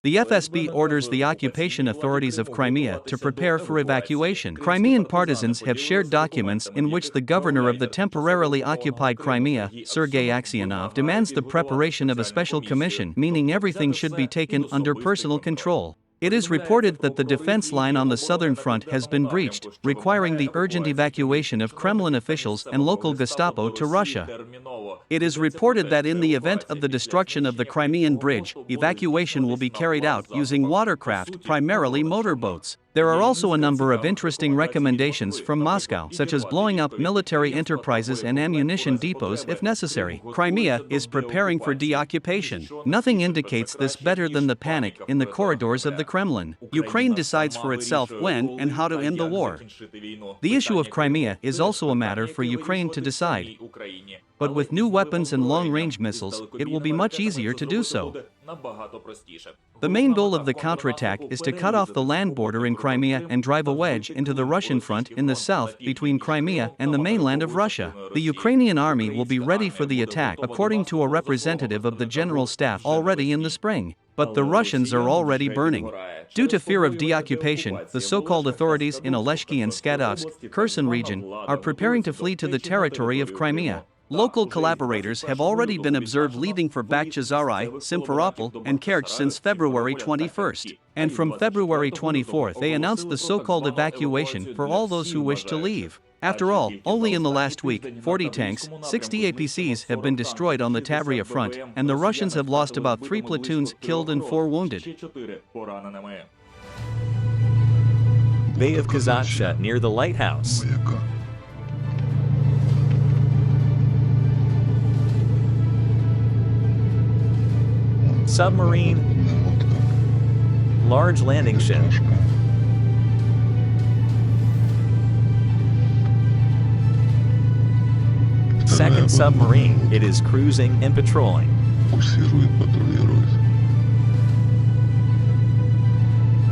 The FSB orders the occupation authorities of Crimea to prepare for evacuation. Crimean partisans have shared documents in which the governor of the temporarily occupied Crimea, Sergey Aksyonov, demands the preparation of a special commission, meaning everything should be taken under personal control. It is reported that the defense line on the southern front has been breached, requiring the urgent evacuation of Kremlin officials and local Gestapo to Russia. It is reported that in the event of the destruction of the Crimean bridge, evacuation will be carried out using watercraft, primarily motorboats. There are also a number of interesting recommendations from Moscow, such as blowing up military enterprises and ammunition depots if necessary. Crimea is preparing for deoccupation. Nothing indicates this better than the panic in the corridors of the Kremlin. Ukraine decides for itself when and how to end the war. The issue of Crimea is also a matter for Ukraine to decide. But with new weapons and long-range missiles, it will be much easier to do so. The main goal of the counterattack is to cut off the land border in Crimea and drive a wedge into the Russian front in the south between Crimea and the mainland of Russia. The Ukrainian army will be ready for the attack, according to a representative of the General Staff, already in the spring. But the Russians are already burning. Due to fear of deoccupation, the so-called authorities in Oleshki and Skadovsk, Kherson region, are preparing to flee to the territory of Crimea. Local collaborators have already been observed leaving for Bakhchisarai, Simferopol, and Kerch since February 21st. And from February 24th they announced the so-called evacuation for all those who wish to leave. After all, only in the last week, 40 tanks, 60 APCs have been destroyed on the Tavria front, and the Russians have lost about 3 platoons killed and 4 wounded. Bay of Kazakhstan near the lighthouse. Submarine, large landing ship. Second submarine, it is cruising and patrolling.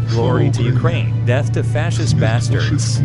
Glory to Ukraine, death to fascist bastards.